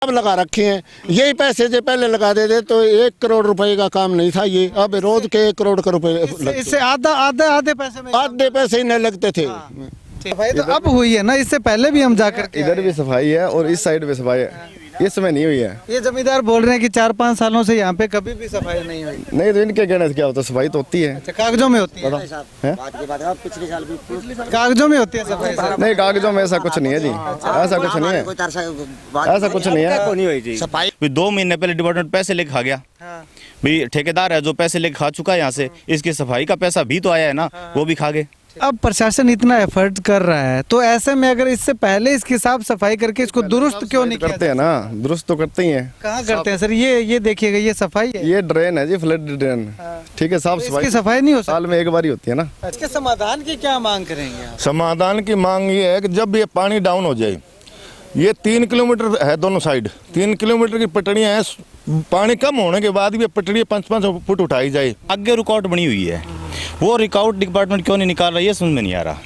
अब लगा रखे हैं, यही पैसे जो पहले लगा देते तो 1 करोड़ रुपए का काम नहीं था ये, अब रोज के 1 करोड़ का रुपए इससे आधे पैसे में आधे पैसे ही नहीं लगते थे। सफाई तो अब हुई है ना, इससे पहले भी हम जाकर के इधर भी सफाई है और इस साइड भी सफाई है, इस समय नहीं हुई है। ये जमींदार बोल रहे हैं कि 4-5 सालों से यहाँ पे कभी भी सफाई नहीं हुई। नहीं तो इनके कहने से क्या होता है, सफाई तो होती है। अच्छा, कागजों में होती है? पिछले साल भी कागजों में होती है सफाई? नहीं, कागजों में ऐसा कुछ नहीं है जी, ऐसा कुछ नहीं है, ऐसा कुछ नहीं है। सफाई 2 महीने पहले डिपार्टमेंट पैसे लेके खा गया। भाई ठेकेदार है जो पैसे लेके खा चुका है यहाँ से, इसकी सफाई का पैसा भी तो आया है ना, वो भी खा गए। अब प्रशासन इतना एफर्ट कर रहा है तो ऐसे में अगर इससे पहले इसकी साफ सफाई करके इसको दुरुस्त क्यों नहीं करते हैं ना, दुरुस्त तो करते ही हैं। कहाँ करते हैं सर? ये देखिएगा, ये सफाई है, ये ड्रेन है जी, फ्लड ड्रेन, ठीक है, साफ तो सफाई इसकी सफाई नहीं हो सकती। साल में एक बार ही होती है ना। इसके समाधान की क्या मांग करेंगे आप? समाधान की मांग ये है कि जब ये पानी डाउन हो जाए, ये 3 किलोमीटर है दोनों साइड, 3 किलोमीटर की पटड़ियाँ हैं, पानी कम होने के बाद भी पटड़ी 5-5 फुट उठाई जाए। आगे रुकावट बनी हुई है, वो रिकाउट डिपार्टमेंट क्यों नहीं निकाल रहा है, ये समझ में नहीं आ रहा।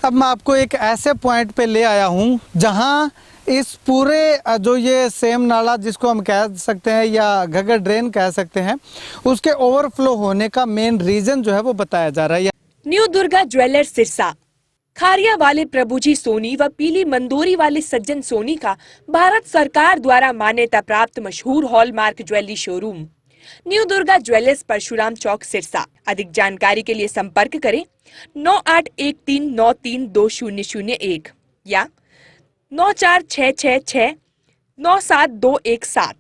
अब मैं आपको एक ऐसे पॉइंट पे ले आया हूँ जहाँ इस पूरे जो ये सेम नाला जिसको हम कह सकते हैं या घग्गर ड्रेन कह सकते हैं, उसके ओवरफ्लो होने का मेन रीजन जो है वो बताया जा रहा है। न्यू दुर्गा ज्वेलर्स सिरसा, खारिया वाले प्रभुजी सोनी व पीली मंदोरी वाले सज्जन सोनी का भारत सरकार द्वारा मान्यता प्राप्त मशहूर hallmark jewellery showroom new Durga jewellers, Parshuram Chowk, Sirsa. अधिक जानकारी के लिए संपर्क करें 9813932001 या 9466697217।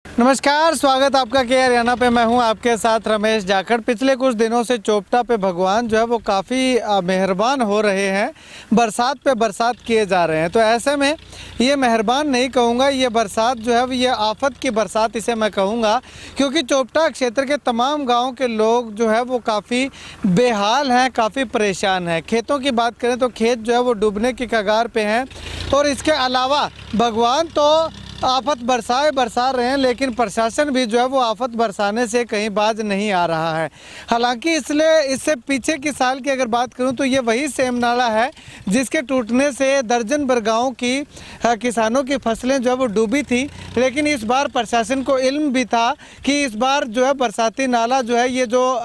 नमस्कार, स्वागत आपका के हरियाणा पे। मैं हूं आपके साथ रमेश जाखड़। पिछले कुछ दिनों से चोपटा पे भगवान जो है वो काफ़ी मेहरबान हो रहे हैं, बरसात पे बरसात किए जा रहे हैं। तो ऐसे में ये मेहरबान नहीं कहूँगा, ये बरसात जो है ये आफत की बरसात इसे मैं कहूँगा, क्योंकि चोपटा क्षेत्र के तमाम गाँव के लोग जो है वो काफ़ी बेहाल हैं, काफ़ी परेशान हैं। खेतों की बात करें तो खेत जो है वो डूबने की कगार पे हैं, और इसके अलावा भगवान तो आफत बरसा रहे हैं, लेकिन प्रशासन भी जो है वो आफत बरसाने से कहीं बाज नहीं आ रहा है। हालांकि इससे पीछे की साल की अगर बात करूं तो ये वही सेम नाला है जिसके टूटने से दर्जन भर गाँव की किसानों की फसलें जो है वो डूबी थी। लेकिन इस बार प्रशासन को इल्म भी था कि इस बार जो है बरसाती नाला जो है, ये जो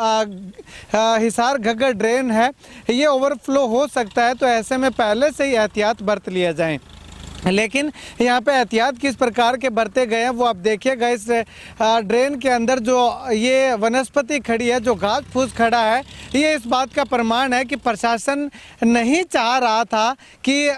हिसार घग्गर ड्रेन है, ये ओवरफ्लो हो सकता है। तो ऐसे में पहले से ही एहतियात बरत लिया जाए। लेकिन यहाँ पे एहतियात किस प्रकार के बरते गए हैं वो आप देखिएगा। इस ड्रेन के अंदर जो ये वनस्पति खड़ी है, जो घास फूस खड़ा है, ये इस बात का प्रमाण है कि प्रशासन नहीं चाह रहा था कि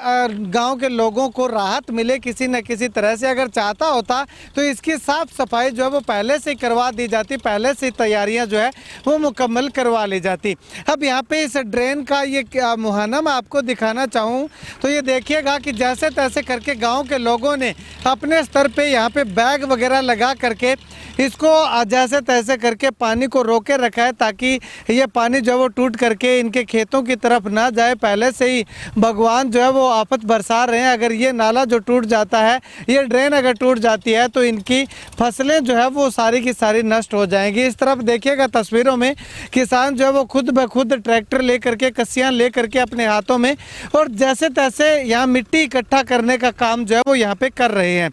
गांव के लोगों को राहत मिले किसी न किसी तरह से। अगर चाहता होता तो इसकी साफ सफाई जो है वो पहले से करवा दी जाती, पहले से तैयारियाँ जो है वो मुकम्मल करवा ली जाती। अब यहाँ पे इस ड्रेन का ये मुहाना मैं आपको दिखाना चाहूँ तो ये देखिएगा कि जैसे तैसे करके गांव के लोगों ने अपने स्तर पे यहाँ पे बैग वगैरह लगा करके इसको जैसे तैसे करके पानी को रोके रखा है, ताकि ये पानी जो है वो टूट करके इनके खेतों की तरफ ना जाए। पहले से ही भगवान जो है वो आफत बरसा रहे हैं। अगर ये नाला जो टूट जाता है, ये ड्रेन अगर टूट जाती है तो इनकी फसलें जो है वो सारी की सारी नष्ट हो जाएंगी। इस तरफ देखिएगा तस्वीरों में किसान जो है वो खुद ब खुद ट्रैक्टर ले करके, कस्सियाँ ले करके अपने हाथों में, और जैसे तैसे यहाँ मिट्टी इकट्ठा करने का काम जो है वो यहाँ पे कर रहे हैं।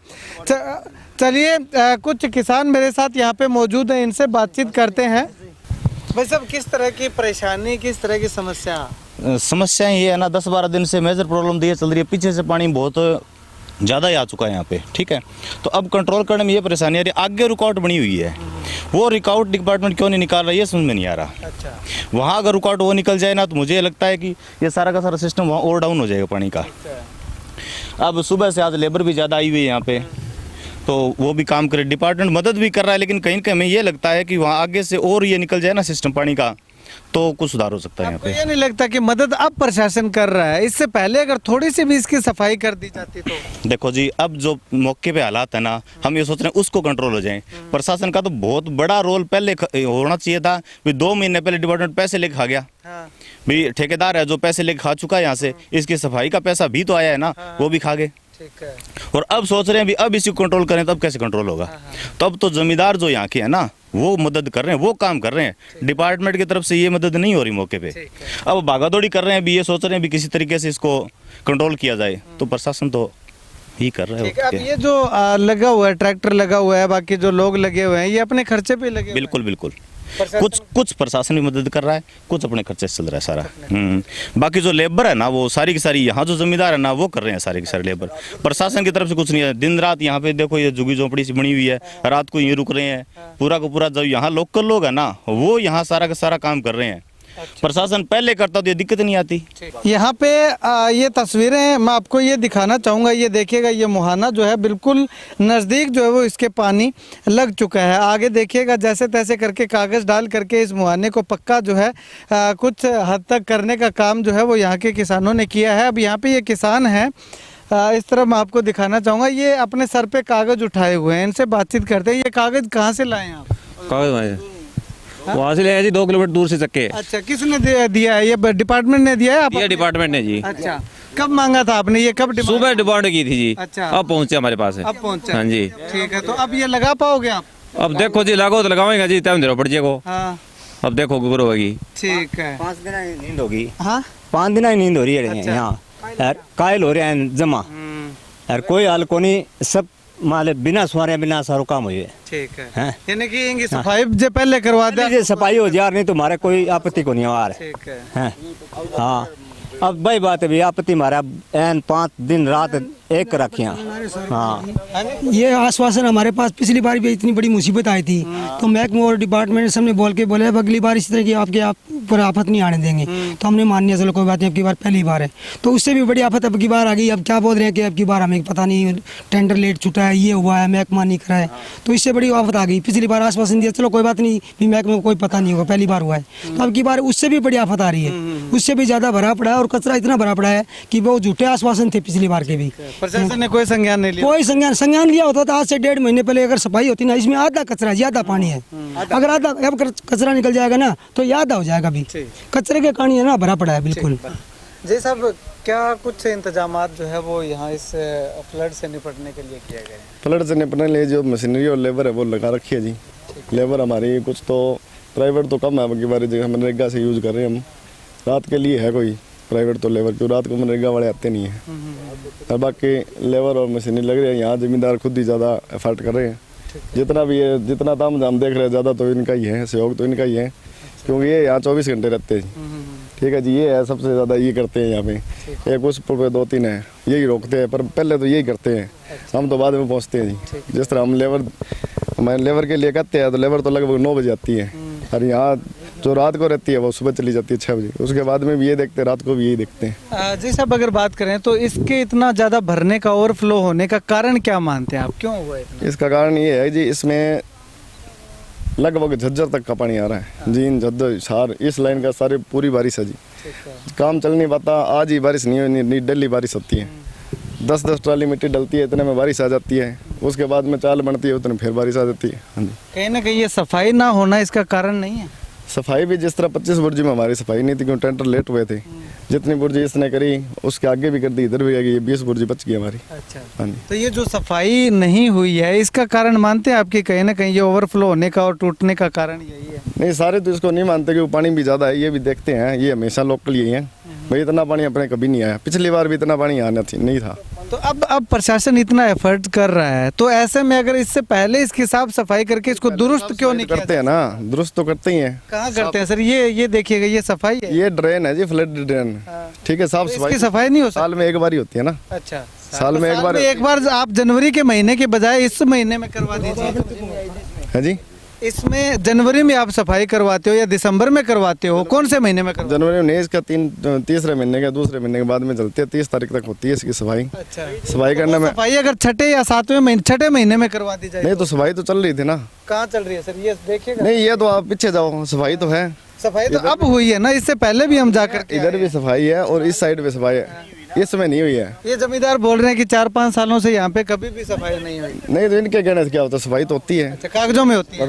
चलिए कुछ किसान मेरे साथ यहाँ पे मौजूद हैं, इनसे बातचीत करते हैं। भाई साहब, किस तरह की परेशानी, किस तरह की समस्याएं ये है ना, 10-12 दिन से मेजर प्रॉब्लम ये चल रही है। पीछे से पानी बहुत ज़्यादा ही आ चुका है यहाँ पे, ठीक है। तो अब कंट्रोल करने में ये परेशानी आ रही है। आगे रुकावट बनी हुई है, वो रिकाउट डिपार्टमेंट क्यों नहीं निकाल रहा है, ये समझ में नहीं आ रहा। अच्छा, वहाँ अगर रुकावट वो निकल जाए ना तो मुझे लगता है कि ये सारा का सारा सिस्टम वहाँ ओवर डाउन हो जाएगा पानी का। अब सुबह से आज लेबर भी ज़्यादा आई हुई है यहाँ पे, तो वो भी काम करे, डिपार्टमेंट मदद भी कर रहा है, लेकिन कहीं कहीं हमें ये लगता है कि वहाँ आगे से और ये निकल जाए ना सिस्टम पानी का, तो कुछ सुधार हो सकता है यहाँ पे। ये नहीं लगता कि मदद अब प्रशासन कर रहा है? इससे पहले अगर थोड़ी सी भी इसकी सफाई कर दी जाती तो। देखो जी, अब जो मौके पे हालात है ना, हम ये सोच रहे हैं उसको कंट्रोल हो जाए। प्रशासन का तो बहुत बड़ा रोल पहले होना चाहिए था। 2 महीने पहले डिपार्टमेंट पैसे लेके खा गया। भाई ठेकेदार है जो पैसे लेके खा चुका है यहाँ से, इसकी सफाई का पैसा भी तो आया है ना, वो भी खा गए। ठीक है। और अब सोच रहे हैं भी अब इसी को कंट्रोल करें, तब कैसे कंट्रोल होगा? तब तो जमींदार जो यहाँ के है ना, वो मदद कर रहे हैं, वो काम कर रहे हैं। डिपार्टमेंट की तरफ से ये मदद नहीं हो रही मौके पे। अब भागादौड़ी कर रहे हैं, भी ये सोच रहे हैं भी किसी तरीके से इसको कंट्रोल किया जाए। तो प्रशासन तो ही कर रहे ठीक है। अब हैं। ये जो लगा हुआ है, ट्रैक्टर लगा हुआ है, बाकी जो लोग लगे हुए हैं, ये अपने खर्चे पे लगे हुए हैं? बिल्कुल बिल्कुल। कुछ प्रशासन भी मदद कर रहा है, कुछ अपने खर्चे से चल रहा है सारा। बाकी जो लेबर है ना, वो सारी की सारी यहाँ जो जमींदार है ना, वो कर रहे हैं सारे के सारे लेबर। प्रशासन की तरफ से कुछ नहीं है। दिन रात यहाँ पे देखो, ये झुग्गी झोपड़ी सी बनी हुई है, रात को यहीं रुक रहे हैं। पूरा का पूरा जो यहाँ लोकल लोग है ना, वो यहाँ सारा का सारा काम कर रहे हैं। प्रशासन पहले करता तो ये दिक्कत नहीं आती। यहाँ पे ये तस्वीरें मैं आपको ये दिखाना चाहूँगा। ये देखिएगा, ये मुहाना जो है बिल्कुल नज़दीक जो है वो इसके पानी लग चुका है। आगे देखिएगा, जैसे तैसे करके कागज़ डाल करके इस मुहाने को पक्का जो है कुछ हद तक करने का काम जो है वो यहाँ के किसानों ने किया है। अब यहाँ पे ये किसान हैं, इस तरह मैं आपको दिखाना चाहूँगा। ये अपने सर पे कागज़ उठाए हुए हैं, इनसे बातचीत करते हैं। ये कागज़ कहाँ से लाए हैं आप? कागज वहाँ से ले आए जी, 2 किलोमीटर दूर से चक्के। अच्छा, किसने दिया है? ये डिपार्टमेंट ने दिया है आप? ये डिपार्टमेंट ने जी। अच्छा, कब मांगा था आपने? ये कब डिमांड? सुबह डिमांड की थी जी। अच्छा। अब पहुँचे हमारे पास है। अब पहुंचा? हाँ जी। ठीक है, तो अब ये लगा पाओगे आप? अब देखो जी, लागो तो लगाएंगे जी, टाइम देना पड़ जाएगा। हाँ, अब देखो गुरु होगी। ठीक है। 5 दिन की नींद होगी। हाँ, 5 दिन की नींद हो रही है अच्छा। यहाँ यार, कायल हो रहे हैं जमा यार, कोई हाल को नहीं, सब माले बिना सुहारे बिना सारो काम हुए। ठीक है। हैं? यानी कि इनकी सफाई जो पहले करवा दे। ये सफाई हो जाए, नहीं तो हमारे कोई आपत्ति को नहीं आ रहा ठीक है। है। हाँ, अब वही बात है भी, आपत्ति हमारा एन 5 दिन रात एक रखिया। हाँ, ये आश्वासन हमारे पास पिछली बार भी इतनी बड़ी मुसीबत आई थी, तो महकमा और डिपार्टमेंट सबने बोल के बोले अब अगली बार इस तरह की आपके आप पर आफत नहीं आने देंगे। तो हमने मान लिया, चलो कोई बात नहीं, अब की बार पहली बार है। तो उससे भी बड़ी आफत अब की बार आ गई। अब क्या बोल रहे हैं कि अब की बार हमें पता नहीं, टेंडर लेट छूटा है, ये हुआ है, महकमा नहीं करा है, तो इससे बड़ी आफत आ गई। पिछली बार आश्वासन दिया, चलो कोई बात नहीं, भी महकमे को कोई पता नहीं होगा, पहली बार हुआ है। तो अब की बार उससे भी बड़ी आफत आ रही है, उससे भी ज़्यादा भरा पड़ा है, और कचरा इतना भरा पड़ा है कि वो झूठे आश्वासन थे पिछली बार के भी। प्रशासन ने कोई संज्ञान नहीं लिया? कोई संज्ञान लिया होता था आज से 1.5 महीने पहले, अगर सफाई होती ना, इसमें आधा कचरा ज्यादा पानी है, अगर आधा अब कचरा निकल जाएगा ना तो याद हो जाएगा। भी कचरे के कारण है ना भरा पड़ा है बिल्कुल। जी साहब, क्या कुछ इंतजाम जो है वो यहाँ इस फ्लड से निपटने के लिए किया गया है? फ्लड से निपटने के लिए जो मशीनरी और लेबर है वो लगा रखी है जी। लेबर हमारी कुछ तो प्राइवेट तो कम है, बाकी बारी जगह मनरेगा से यूज़ कर रहे हैं हम। रात के लिए है कोई प्राइवेट तो लेबर, क्यों रात को मनरेगा वाले आते नहीं है। और बाकी लेबर और मशीनरी लग रही है यहाँ, ज़मींदार खुद ही ज़्यादा एफर्ट कर रहे हैं। जितना भी है, जितना दाम हम देख रहे हैं, ज़्यादा तो इनका ही है, सहयोग तो इनका ही है, क्योंकि ये यहाँ 24 घंटे रहते हैं। ठीक है जी, ये है सबसे ज़्यादा ये करते हैं यहाँ पे। एक उस पे 2-3 है, यही रोकते हैं, पर पहले तो यही करते हैं, हम तो बाद में पहुँचते हैं जी। जिस तरह हम हमारे लेबर के लिए कहते हैं, तो लेबर तो लगभग 9 बजे आती है, और यहाँ जो रात को रहती है वो सुबह चली जाती है 6 बजे। उसके बाद में भी ये देखते हैं, रात को भी यही देखते हैं। जी साहब, अगर बात करें तो इसके इतना ज़्यादा भरने का, ओवरफ्लो होने का कारण क्या मानते हैं आप? क्यों हुआ इतना? इसका कारण ये है जी, इसमें लगभग झज्जर तक का पानी आ रहा है। जीन झज्जर सार इस लाइन का सारे पूरी बारिश है जी, काम चल नहीं पाता। आज ही बारिश नहीं हुई, डेली बारिश होती है, 10-10 ट्राली मिट्टी डलती है, इतने में बारिश आ जाती है। उसके बाद में चाल बनती है, उतने फिर बारिश आ जाती है। हाँ जी, कहीं ना कहीं ये सफाई ना होना इसका कारण नहीं है? सफाई भी जिस तरह 25 बुर्जी में हमारी सफाई नहीं थी, क्यों टेंडर लेट हुए थे। जितनी बुर्जी इसने करी उसके आगे भी कर दी, इधर भी आ गई, 20 बुर्जी बच गई हमारी। अच्छा, हाँ जी। तो ये जो सफाई नहीं हुई है, इसका कारण मानते हैं आपकी कहीं ना कहीं ये ओवरफ्लो होने का और टूटने का कारण यही है? नहीं, सारे तो इसको नहीं मानते, कि पानी भी ज़्यादा है, ये भी देखते हैं। ये हमेशा लोकल यही है भाई, इतना पानी अपने कभी नहीं आया, पिछली बार भी इतना पानी आना नहीं था। तो अब प्रशासन इतना एफर्ट कर रहा है, तो ऐसे में अगर इससे पहले इसकी साफ सफाई करके इसको दुरुस्त क्यों नहीं करते हैं ना? दुरुस्त तो करते ही हैं। कहाँ करते हैं सर? ये देखिएगा, ये सफाई है, ये ड्रेन है जी, फ्लड ड्रेन। ठीक है, साफ इसकी सफाई नहीं हो सकती? साल में एक बार ही होती है ना। अच्छा, साल में एक बार आप जनवरी के महीने के बजाय इस महीने में करवा दीजिए। है जी। इसमें जनवरी में आप सफाई करवाते हो या दिसंबर में करवाते हो? कौन से महीने में करवाते जनवरी में नहीं, इसका तीसरे महीने का दूसरे महीने के बाद में चलते हैं, 30 तारीख तक होती है इसकी सफाई। अच्छा, सफाई करने में सफाई अगर 6 या 7वें महीने, 6ठे महीने में करवा दी जाए? नहीं, तो सफाई तो चल रही थी ना। कहाँ चल रही है सर? ये देखिएगा। नहीं, ये तो आप पीछे जाओ, सफाई तो है। सफाई तो अब हुई है ना, इससे पहले भी हम जाकर के इधर भी सफाई है और इस साइड पे सफाई है, इस समय नहीं हुई है। ये जमींदार बोल रहे हैं कि 4-5 सालों से यहाँ पे कभी भी सफाई नहीं हुई। नहीं, तो इनके कहने से क्या होता है, सफाई तो होती है। अच्छा, कागजों में होती है?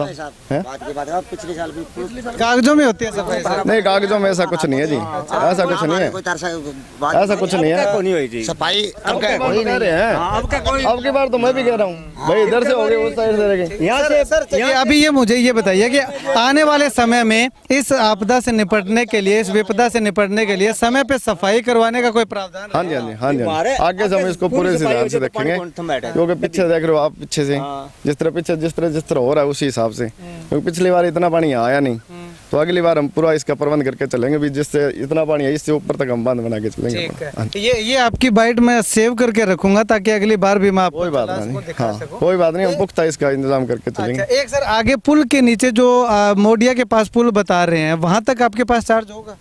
पिछले साल भी कागजों में होती है सफाई सर? नहीं, कागजों में ऐसा कुछ नहीं है जी, ऐसा कुछ नहीं है, ऐसा कुछ नहीं है। सफाई अब कह रहे हैं, अब की बार तो मैं भी कह रहा हूँ भाई, इधर से हो गए, उस साइड से रह गए। यहाँ से सर, अभी ये मुझे ये बताइए कि आने वाले समय में इस आपदा से निपटने के लिए, इस विपदा से निपटने के लिए समय पे सफाई करवाने का कोई प्रावधान हाँ जी, हाँ जी, हाँ जी, हाँ जी। आगे से हम इसको पूरे से ध्यान से देखेंगे, क्योंकि पीछे देख रहे हो आप, पीछे से जिस तरह हो रहा है उसी हिसाब से, क्योंकि पिछली बार इतना पानी यहाँ आया नहीं, तो अगली बार हम पूरा इसका प्रबंध करके चलेंगे भी, जिससे इतना पानी है इससे ऊपर तक हम बांध बना के चलेंगे। ठीक है, ये आपकी बाइट में सेव करके रखूंगा ताकि अगली बार भी मैं आपको कोई बात नहीं, हाँ कोई बात नहीं, हम पुख्ता इसका इंतजाम करके चलेंगे। अच्छा, एक सर आगे पुल के नीचे जो मोडिया के पास पुल बता रहे हैं, वहां तक आपके पास चार्ज होगा?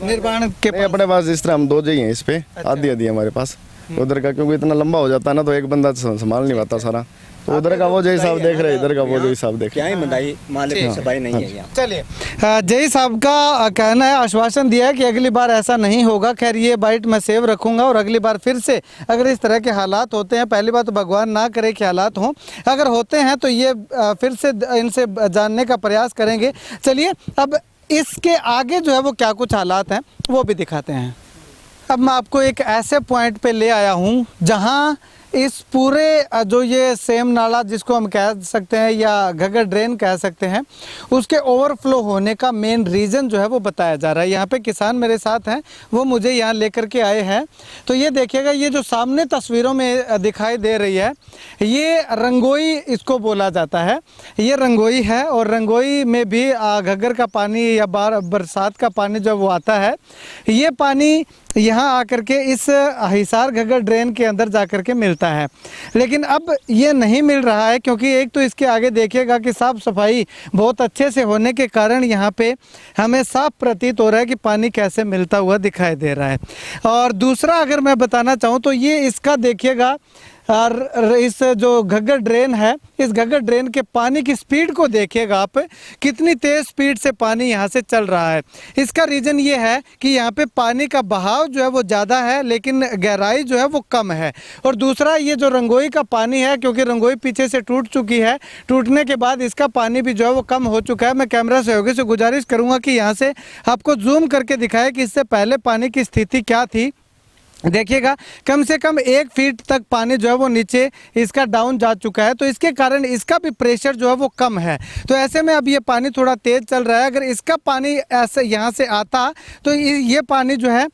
निर्माण के नहीं, अपने पास इस तरह हम 2 जगह हैं इस पे, आधी आधी हमारे पास उधर का, क्योंकि इतना लंबा हो जाता है ना, तो एक बंदा संभाल नहीं पाता सारा, तो उधर का वो जो हिसाब देख रहे हैं, इधर का वो जो हिसाब देख रहे हैं। चलिए, जय साहब का कहना है, आश्वासन दिया है कि अगली बार ऐसा नहीं होगा। खैर ये बाइट मैं सेव रखूंगा और अगली बार फिर से अगर इस तरह के हालात होते हैं, पहली बात तो भगवान ना करे कि हालात हों, अगर होते हैं तो ये फिर से इनसे जानने का प्रयास करेंगे। चलिए अब इसके आगे जो है वो क्या कुछ हालात हैं वो भी दिखाते हैं। अब मैं आपको एक ऐसे पॉइंट पे ले आया हूँ जहाँ इस पूरे जो ये सेम नाला जिसको हम कह सकते हैं या घग्गर ड्रेन कह सकते हैं, उसके ओवरफ्लो होने का मेन रीज़न जो है वो बताया जा रहा है। यहाँ पे किसान मेरे साथ हैं, वो मुझे यहाँ लेकर के आए हैं। तो ये देखिएगा, ये जो सामने तस्वीरों में दिखाई दे रही है, ये रंगोई इसको बोला जाता है। ये रंगोई है और रंगोई में भी घग्गर का पानी या बरसात का पानी जब वो आता है, ये पानी यहाँ आकर के इस हिसार घग्गर ड्रेन के अंदर जाकर के मिलता है। लेकिन अब ये नहीं मिल रहा है, क्योंकि एक तो इसके आगे देखिएगा कि साफ़ सफाई बहुत अच्छे से होने के कारण यहाँ पे हमें साफ प्रतीत हो रहा है कि पानी कैसे मिलता हुआ दिखाई दे रहा है। और दूसरा अगर मैं बताना चाहूँ तो ये इसका देखिएगा, और इस जो घग्गर ड्रेन है, इस घग्गर ड्रेन के पानी की स्पीड को देखिएगा आप, कितनी तेज़ स्पीड से पानी यहाँ से चल रहा है। इसका रीज़न ये है कि यहाँ पे पानी का बहाव जो है वो ज़्यादा है, लेकिन गहराई जो है वो कम है। और दूसरा ये जो रंगोई का पानी है, क्योंकि रंगोई पीछे से टूट चुकी है, टूटने के बाद इसका पानी भी जो है वो कम हो चुका है। मैं कैमरा सहयोगी से गुजारिश करूँगा कि यहाँ से आपको जूम करके दिखाए कि इससे पहले पानी की स्थिति क्या थी। देखिएगा, कम से कम 1 फीट तक पानी जो है वो नीचे इसका डाउन जा चुका है, तो इसके कारण इसका भी प्रेशर जो है वो कम है। तो ऐसे में अब ये पानी थोड़ा तेज़ चल रहा है। अगर इसका पानी ऐसे यहाँ से आता तो ये पानी जो है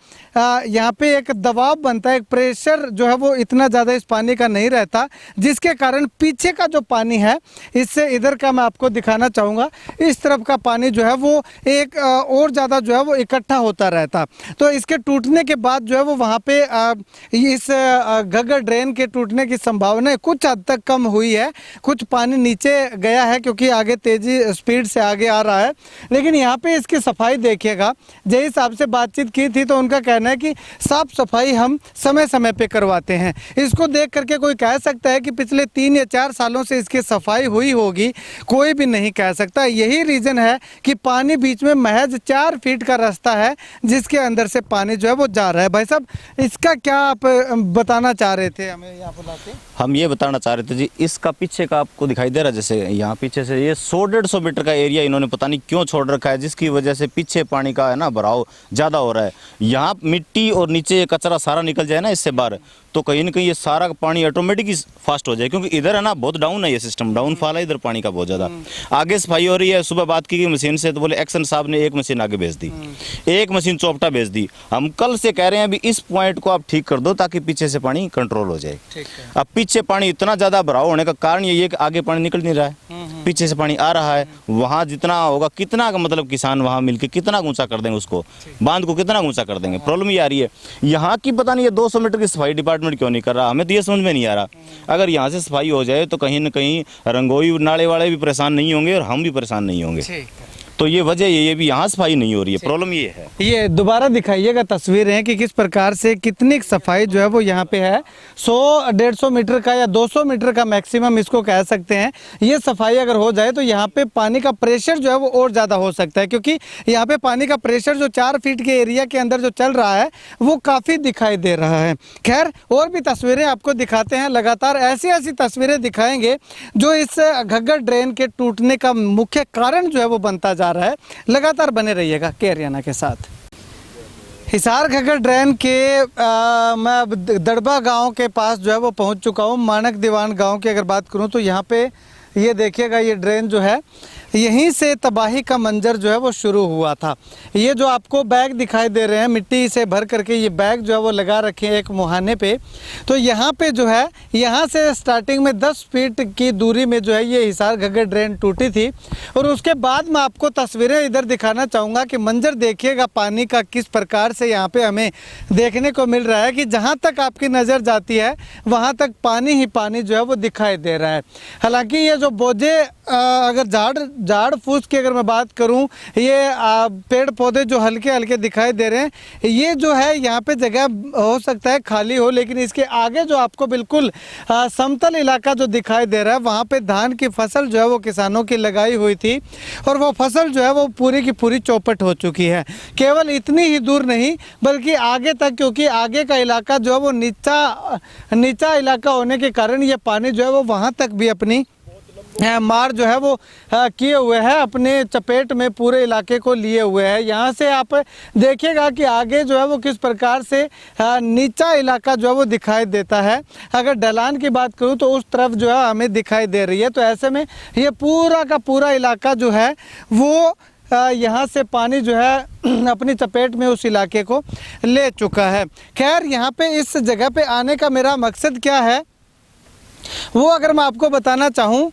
यहाँ पे एक दबाव बनता है, एक प्रेशर जो है वो इतना ज़्यादा इस पानी का नहीं रहता, जिसके कारण पीछे का जो पानी है, इससे इधर का मैं आपको दिखाना चाहूँगा, इस तरफ का पानी जो है वो एक और ज़्यादा जो है वो इकट्ठा होता रहता। तो इसके टूटने के बाद जो है वो वहाँ पे इस घग्गर ड्रेन के टूटने की संभावना कुछ हद तक कम हुई है। कुछ पानी नीचे गया है क्योंकि आगे तेज़ी स्पीड से आगे आ रहा है। लेकिन यहाँ पे इसकी सफाई देखिएगा, जय साहब से बातचीत की थी तो उनका कहना है कि साफ सफाई हम समय समय पे करवाते हैं। इसको देख करके कोई कह सकता है कि पिछले 3 या 4 सालों से इसकी सफाई हुई होगी, कोई भी नहीं कह सकता। यही रीज़न है कि पानी बीच में महज 4 फीट का रास्ता है जिसके अंदर से पानी जो है वो जा रहा है। भाई साहब, इसका क्या आप बताना चाह रहे थे हमें यहाँ पर लाके? हम ये बताना चाह रहे थे जी, इसका पीछे का आपको दिखाई दे रहा है, जैसे यहाँ पीछे से ये 100-150 मीटर का एरिया इन्होंने पता नहीं क्यों छोड़ रखा है, जिसकी वजह से पीछे पानी का है ना भराव ज़्यादा हो रहा है। यहाँ मिट्टी और नीचे ये कचरा सारा निकल जाए ना इससे बाहर, तो कहीं ना कहीं ये सारा पानी ऑटोमेटिक ही फास्ट हो जाए, क्योंकि इधर है ना बहुत डाउन है, ये सिस्टम डाउनफॉल है इधर पानी का बहुत ज़्यादा। आगे सफाई हो रही है, सुबह बात की गई मशीन से तो बोले एक्शन साहब ने 1 मशीन आगे भेज दी, 1 मशीन चौपटा भेज दी। हम कल से कह रहे हैं अभी इस पॉइंट को आप ठीक कर दो ताकि पीछे से पानी कंट्रोल हो जाए। अब पीछे पानी इतना ज़्यादा भराव होने का कारण ये है कि आगे पानी निकल नहीं रहा है, पीछे से पानी आ रहा है। वहाँ जितना होगा कितना का मतलब किसान वहाँ मिलके कितना ऊंचा कर देंगे, उसको बांध को कितना ऊंचा कर देंगे। प्रॉब्लम ये आ रही है यहाँ की, पता नहीं ये 200 मीटर की सफाई डिपार्टमेंट क्यों नहीं कर रहा, हमें तो ये समझ में नहीं आ रहा। अगर यहाँ से सफाई हो जाए तो कहीं ना कहीं रंगोई नाले वाले भी परेशान नहीं होंगे और हम भी परेशान नहीं होंगे। तो ये वजह ये भी यहाँ सफाई नहीं हो रही है, प्रॉब्लम ये है। ये दोबारा दिखाइएगा तस्वीरें हैं कि किस प्रकार से कितनी सफाई जो है वो यहाँ पे है। 100-150 मीटर का या 200 मीटर का मैक्सिमम इसको कह सकते हैं। ये सफाई अगर हो जाए तो यहाँ पे पानी का प्रेशर जो है वो और ज़्यादा हो सकता है, क्योंकि यहाँ पे पानी का प्रेशर जो 4 फीट के एरिया के अंदर जो चल रहा है वो काफ़ी दिखाई दे रहा है। खैर, और भी तस्वीरें आपको दिखाते हैं, लगातार ऐसी ऐसी तस्वीरें दिखाएंगे जो इस घग्गर ड्रेन के टूटने का मुख्य कारण जो है वो बनता जा रहा है। लगातार बने रहिएगा के हरियाणा के साथ। हिसार घग्गर ड्रेन के मैं दड़बा गांव के पास जो है वो पहुंच चुका हूं। मानक दीवान गांव की अगर बात करूं तो यहाँ पे ये देखिएगा, ये ड्रेन जो है यहीं से तबाही का मंजर जो है वो शुरू हुआ था। ये जो आपको बैग दिखाई दे रहे हैं मिट्टी से भर करके, ये बैग जो है वो लगा रखे हैं एक मुहाने पे। तो यहाँ पे जो है, यहाँ से स्टार्टिंग में 10 फीट की दूरी में जो है ये हिसार घग्गर ड्रेन टूटी थी। और उसके बाद मैं आपको तस्वीरें इधर दिखाना चाहूँगा कि मंजर देखिएगा पानी का किस प्रकार से यहाँ पे हमें देखने को मिल रहा है कि जहाँ तक आपकी नज़र जाती है वहाँ तक पानी ही पानी जो है वो दिखाई दे रहा है। हालांकि ये जो बोझे अगर झाड़ फूस की अगर मैं बात करूं, ये पेड़ पौधे जो हल्के हल्के दिखाई दे रहे हैं, ये जो है यहाँ पे जगह हो सकता है खाली हो, लेकिन इसके आगे जो आपको बिल्कुल समतल इलाका जो दिखाई दे रहा है वहाँ पे धान की फसल जो है वो किसानों की लगाई हुई थी और वो फसल जो है वो पूरी की पूरी चौपट हो चुकी है। केवल इतनी ही दूर नहीं बल्कि आगे तक, क्योंकि आगे का इलाका जो है वो नीचा इलाका होने के कारण ये पानी जो है वो वहाँ तक भी अपनी मार जो है वो किए हुए है, अपने चपेट में पूरे इलाके को लिए हुए है। यहाँ से आप देखिएगा कि आगे जो है वो किस प्रकार से नीचा इलाका जो है वो दिखाई देता है। अगर ढलान की बात करूँ तो उस तरफ जो है हमें दिखाई दे रही है। तो ऐसे में ये पूरा का पूरा इलाका जो है वो यहाँ से पानी जो है अपनी चपेट में उस इलाके को ले चुका है। खैर, यहाँ पे इस जगह पे आने का मेरा मकसद क्या है वो अगर मैं आपको बताना चाहूँ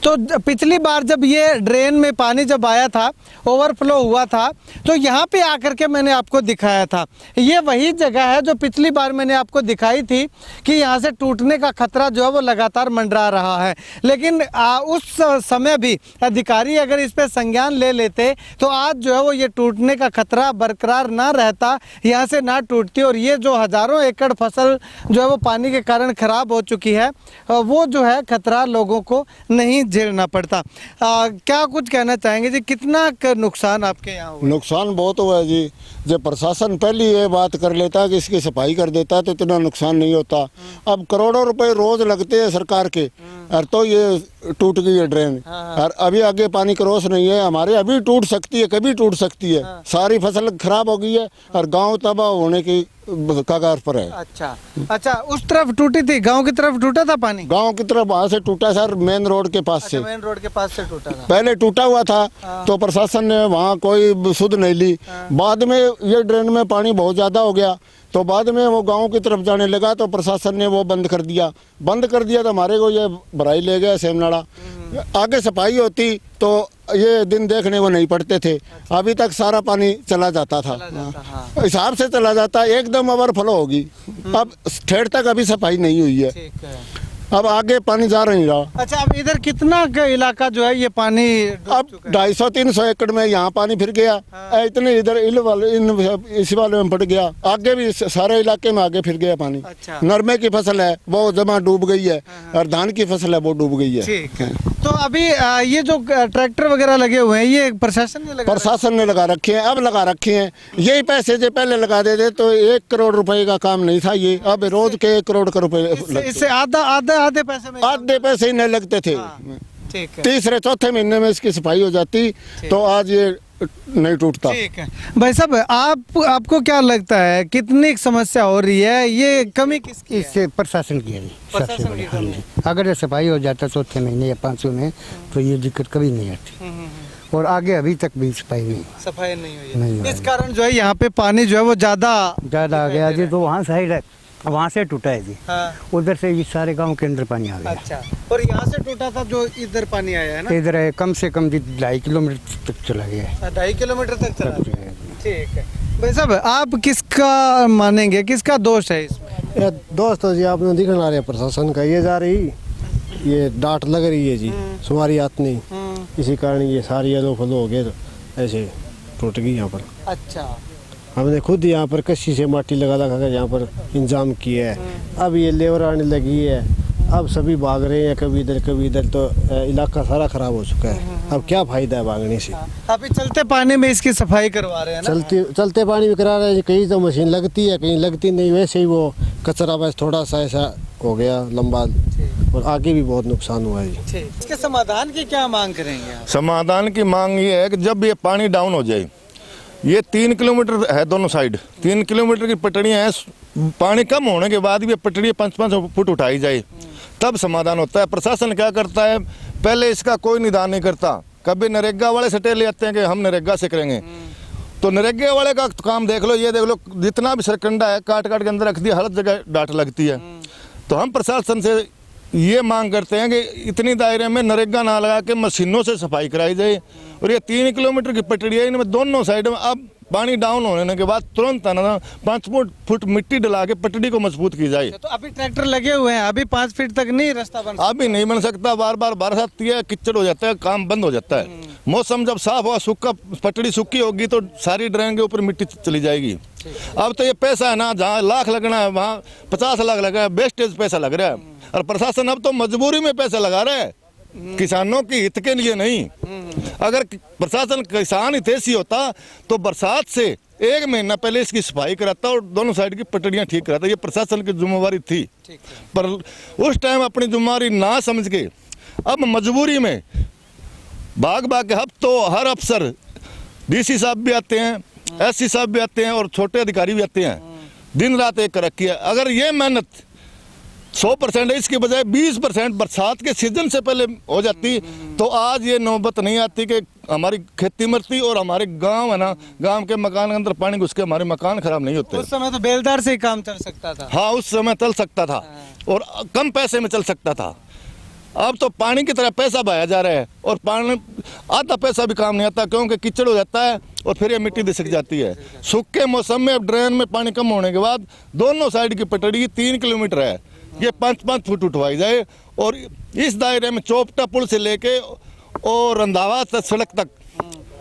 तो पिछली बार जब ये ड्रेन में पानी जब आया था, ओवरफ्लो हुआ था, तो यहाँ पे आकर के मैंने आपको दिखाया था। ये वही जगह है जो पिछली बार मैंने आपको दिखाई थी कि यहाँ से टूटने का खतरा जो है वो लगातार मंडरा रहा है। लेकिन उस समय भी अधिकारी अगर इस पर संज्ञान ले लेते तो आज जो है वो ये टूटने का खतरा बरकरार ना रहता, यहाँ से ना टूटती और ये जो हज़ारों एकड़ फसल जो है वो पानी के कारण ख़राब हो चुकी है वो जो है खतरा लोगों को नहीं झेलना पड़ता। क्या कुछ कहना चाहेंगे जी, कितना नुकसान आपके यहाँ हुआ? नुकसान बहुत हुआ है जी। जब प्रशासन पहले ये बात कर लेता कि इसकी सफाई कर देता तो इतना नुकसान नहीं होता। अब करोड़ों रुपए रोज लगते हैं सरकार के, और तो ये टूट गई है ड्रेन। और अभी आगे पानी क्रॉस नहीं है, हमारे अभी टूट सकती है, कभी टूट सकती है। सारी फसल खराब हो गई है और गांव तबाह होने की कगार पर है। अच्छा, उस तरफ टूटी थी, गांव की तरफ टूटा था पानी? गांव की तरफ वहाँ से टूटा सर, मेन रोड के पास से। मेन रोड के पास से टूटा था। पहले टूटा हुआ था तो प्रशासन ने वहाँ कोई सुध नहीं ली। बाद में ये ड्रेन में पानी बहुत ज़्यादा हो गया तो बाद में वो गांव की तरफ जाने लगा तो प्रशासन ने वो बंद कर दिया तो हमारे को ये भराई ले गया सेमनाड़ा। आगे सफाई होती तो ये दिन देखने को नहीं पड़ते थे। अभी तक सारा पानी चला जाता था, हिसाब से चला जाता, एकदम ओवरफ्लो होगी। अब ठेठ तक अभी सफाई नहीं हुई है, अब आगे पानी जा नहीं रहा। अच्छा, अब इधर कितना का इलाका जो है ये पानी अब 250-300 एकड़ में यहाँ पानी फिर गया। इतने इधर इस वाले में पड़ गया, आगे भी सारे इलाके में आगे फिर गया पानी। अच्छा। नरमे की फसल है वो जमा डूब गई है और धान की फसल है वो डूब गई है। ठीक है। तो अभी ये जो ट्रैक्टर वगैरह लगे हुए हैं ये प्रशासन ने लगा रखे हैं। अब लगा रखे हैं, यही पैसे जो पहले लगा देते तो 1 करोड़ रुपए का काम नहीं था ये। अब रोज के 1 करोड़ का रुपए, इससे आधे पैसे में, आधे पैसे ही नहीं लगते थे। ठीक है। तीसरे चौथे महीने में इसकी सफाई हो जाती तो आज ये नहीं टूटता। ठीक है भाई साहब, आपको क्या लगता है कितनी समस्या हो रही है, ये कमी किसकी है? इससे प्रशासन की है सबसे बड़ी। हाँ जी, अगर ये सफाई हो जाता चौथे महीने या 500 में तो ये दिक्कत कभी नहीं आती। और आगे अभी तक भी सफाई नहीं हुई है। इस कारण जो है यहाँ पे पानी जो है वो ज़्यादा आ गया जी। तो वहाँ साइड है, वहाँ से टूटा है जी। हाँ। उधर से इस सारे गांव के अंदर पानी आ गया। अच्छा, और यहाँ से टूटा था जो इधर पानी आया है ना, इधर है कम से कम 2.5 किलोमीटर तक चला गया है। 2.5 किलोमीटर तक चला गया। ठीक है भाई साहब, आप किसका मानेंगे, किसका दोष है इसमें? दोस्त तो जी आपने दिखना रहे प्रशासन का, ये जा रही ये डांट लग रही है जी, तुम्हारी हाथ नहीं, इसी कारण ये सारी येलो फलो हो गए, तो ऐसे टूट गई यहाँ पर। अच्छा, हमने खुद यहाँ पर कच्ची से माटी लगा कर यहाँ पर इंतजाम किया है। अब ये लेबर आने लगी है, अब सभी भाग रहे हैं कभी इधर, तो इलाका सारा खराब हो चुका है। अब क्या फायदा है भागने से? अभी चलते पानी में इसकी सफाई करवा रहे हैं ना? चलते पानी में करा रहे हैं, कहीं तो मशीन लगती है कहीं लगती नहीं, वैसे ही वो कचरा बस थोड़ा सा ऐसा हो गया लंबा, और आगे भी बहुत नुकसान हुआ है जी। इसके समाधान की क्या मांग करेंगे आप? समाधान की मांग ये है कि जब ये पानी डाउन हो जाए, ये 3 किलोमीटर है दोनों साइड, 3 किलोमीटर की पटड़ियाँ हैं, पानी कम होने के बाद भी पटड़ियाँ 5-5 फुट उठाई जाए तब समाधान होता है। प्रशासन क्या करता है, पहले इसका कोई निदान नहीं करता, कभी नरेगा वाले सटे ले आते हैं कि हम नरेगा से करेंगे, तो नरेगा वाले का काम देख लो, ये देख लो जितना भी सरकंडा है काट काट के अंदर रख दिया, हर जगह डांट लगती है। तो हम प्रशासन से ये मांग करते हैं कि इतनी दायरे में नरेगा ना लगा के मशीनों से सफाई कराई जाए। और ये 3 किलोमीटर की पटड़ी है, इनमें दोनों साइड में अब पानी डाउन होने के बाद तुरंत ना 5 फुट मिट्टी डला के पटड़ी को मजबूत की जाए। तो अभी ट्रैक्टर लगे हुए हैं, अभी 5 फीट तक नहीं रास्ता बन सकता। अभी नहीं बन सकता, बार बार बारिश आती है, कीचड़ हो जाता है, काम बंद हो जाता है। मौसम जब साफ हुआ, सूखा पटड़ी सूखी होगी तो सारी ड्रेन के ऊपर मिट्टी चली जाएगी। अब तो ये पैसा है ना, जहाँ लाख लगना है वहाँ 50 लाख लगा है, वेस्टेज पैसा लग रहा है। और प्रशासन अब तो मजबूरी में पैसा लगा रहा है, किसानों की हित के लिए नहीं। अगर प्रशासन किसान हितैषी होता तो बरसात से 1 महीना पहले इसकी सफाई कराता और दोनों साइड की पटड़ियां ठीक कराता। ये प्रशासन की जिम्मेवारी थी, पर उस टाइम अपनी जिम्मेवारी ना समझ के अब मजबूरी में भाग के अब तो हर अफसर, डीसी साहब भी आते हैं, एससी साहब भी आते हैं और छोटे अधिकारी भी आते हैं, दिन रात एक रखी है। अगर ये मेहनत 100% है, इसकी बजाय 20% बरसात के सीजन से पहले हो जाती तो आज ये नौबत नहीं आती कि हमारी खेती मरती और हमारे गांव है ना, गांव के मकान के अंदर पानी घुस के हमारे मकान खराब नहीं होते। उस समय तो बेलदार से ही काम चल सकता था। हाँ, उस समय चल सकता था और कम पैसे में चल सकता था। अब तो पानी की तरह पैसा बहाया जा रहा है और पानी आधा पैसा भी काम नहीं आता, क्योंकि कीचड़ हो जाता है और फिर ये मिट्टी दिसक जाती है। सूखे मौसम में अब ड्रेन में पानी कम होने के बाद दोनों साइड की पटड़ी 3 किलोमीटर है, ये 5-5 फुट उठवाई जाए और इस दायरे में चोपटा पुल से लेके और रंधावा तक सड़क तक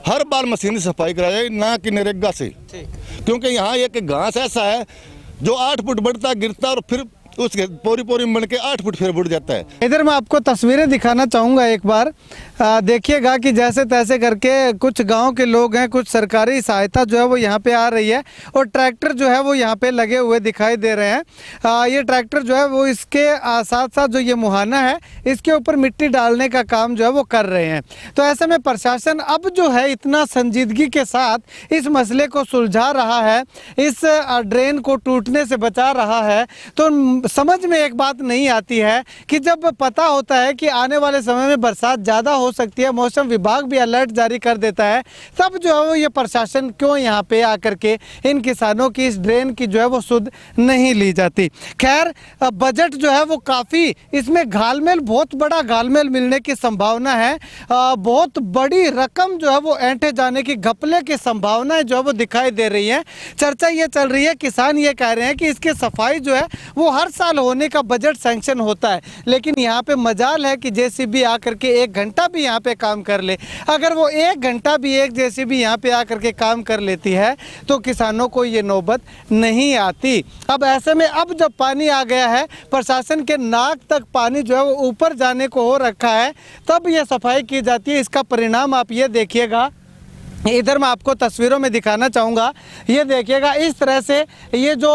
हर बार मशीनी सफाई कराई जाए, ना कि नरेगा से। क्योंकि यहाँ एक घास ऐसा है जो 8 फुट बढ़ता गिरता और फिर उसके पोरी पोरी बन के 8 फुट फिर बुड़ जाता है। इधर मैं आपको तस्वीरें दिखाना चाहूँगा एक बार, देखिएगा कि जैसे तैसे करके कुछ गांव के लोग हैं, कुछ सरकारी सहायता जो है वो यहाँ पे आ रही है और ट्रैक्टर जो है वो यहाँ पे लगे हुए दिखाई दे रहे हैं। ये ट्रैक्टर जो है वो इसके साथ साथ जो ये मुहाना है इसके ऊपर मिट्टी डालने का काम जो है वो कर रहे हैं। तो ऐसे में प्रशासन अब जो है इतना संजीदगी के साथ इस मसले को सुलझा रहा है, इस ड्रेन को टूटने से बचा रहा है। तो समझ में एक बात नहीं आती है कि जब पता होता है कि आने वाले समय में बरसात ज़्यादा हो सकती है, मौसम विभाग भी अलर्ट जारी कर देता है, तब जो है वो ये प्रशासन क्यों यहाँ पे आकर के इन किसानों की इस ड्रेन की जो है वो सुध नहीं ली जाती। खैर, बजट जो है वो काफ़ी, इसमें घालमेल, बहुत बड़ा घालमेल मिलने की संभावना है। बहुत बड़ी रकम जो है वो ऐंठे जाने की, घपले की संभावनाएं जो है वो दिखाई दे रही है। चर्चा ये चल रही है, किसान ये कह रहे हैं कि इसकी सफाई जो है वो हर साल होने का बजट सैंक्शन होता है, लेकिन यहाँ पे मजाल है कि जेसीबी आकर के 1 घंटा भी यहाँ पे काम कर ले। अगर वो 1 घंटा भी एक जेसीबी यहाँ पे आकर के काम कर लेती है तो किसानों को ये नौबत नहीं आती। अब ऐसे में अब जब पानी आ गया है, प्रशासन के नाक तक पानी जो है वो ऊपर जाने को हो रखा है, तब ये सफाई की जाती है। इसका परिणाम आप ये देखिएगा, इधर मैं आपको तस्वीरों में दिखाना चाहूँगा। ये देखिएगा, इस तरह से ये जो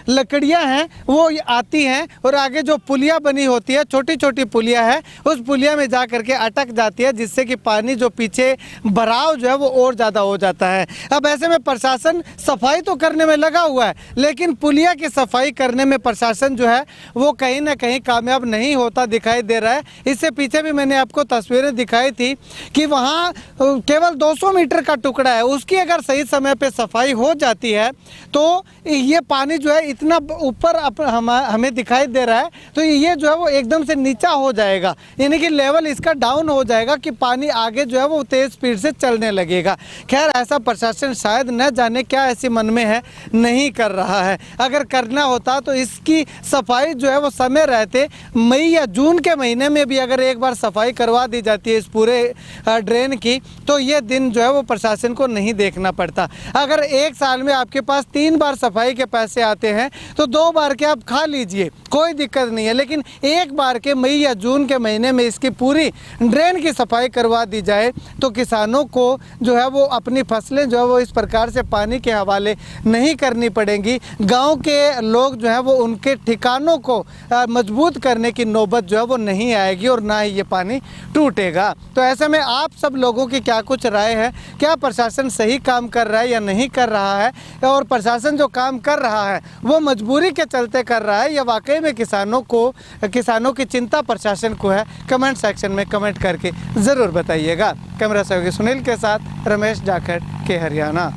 लकड़ियाँ हैं वो आती हैं और आगे जो पुलिया बनी होती है, छोटी छोटी पुलिया है, उस पुलिया में जा करके अटक जाती है, जिससे कि पानी जो पीछे भराव जो है वो और ज़्यादा हो जाता है। अब ऐसे में प्रशासन सफाई तो करने में लगा हुआ है, लेकिन पुलिया की सफाई करने में प्रशासन जो है वो कहीं ना कहीं कामयाब नहीं होता दिखाई दे रहा है। इससे पीछे भी मैंने आपको तस्वीरें दिखाई थी कि वहाँ केवल 200 मीटर का टुकड़ा है, उसकी अगर सही समय पे सफाई हो जाती है तो ये पानी जो है इतना ऊपर हमें दिखाई दे रहा है, तो ये जो है वो एकदम से नीचा हो जाएगा, यानी कि लेवल इसका डाउन हो जाएगा कि पानी आगे जो है वो तेज स्पीड से चलने लगेगा। खैर, ऐसा प्रशासन शायद न जाने क्या ऐसी मन में है, नहीं कर रहा है। अगर करना होता तो इसकी सफाई जो है वो समय रहते मई या जून के महीने में भी अगर एक बार सफाई करवा दी जाती है इस पूरे ड्रेन की, तो ये दिन जो है वो प्रशासन को नहीं देखना पड़ता। अगर 1 साल में आपके पास 3 बार सफाई के पैसे आते हैं तो 2 बार के आप खा लीजिए, कोई दिक्कत नहीं है, लेकिन 1 बार के मई या जून के महीने में इसकी पूरी ड्रेन की सफाई करवा दी जाए तो किसानों को जो है वो अपनी फसलें जो है वो इस प्रकार से पानी के हवाले नहीं करनी पड़ेंगी। गांव के लोग जो है वो उनके ठिकानों को मजबूत करने की नौबत जो है वो नहीं आएगी और ना ही ये पानी टूटेगा। तो ऐसे में आप सब लोगों की क्या कुछ राय है क्या प्रशासन सही काम कर रहा है या नहीं कर रहा है, और प्रशासन जो काम कर रहा है वो मजबूरी के चलते कर रहा है या वाकई में किसानों की चिंता प्रशासन को है? कमेंट सेक्शन में कमेंट करके ज़रूर बताइएगा। कैमरा सहयोगी सुनील के साथ रमेश जाखड़ के हरियाणा।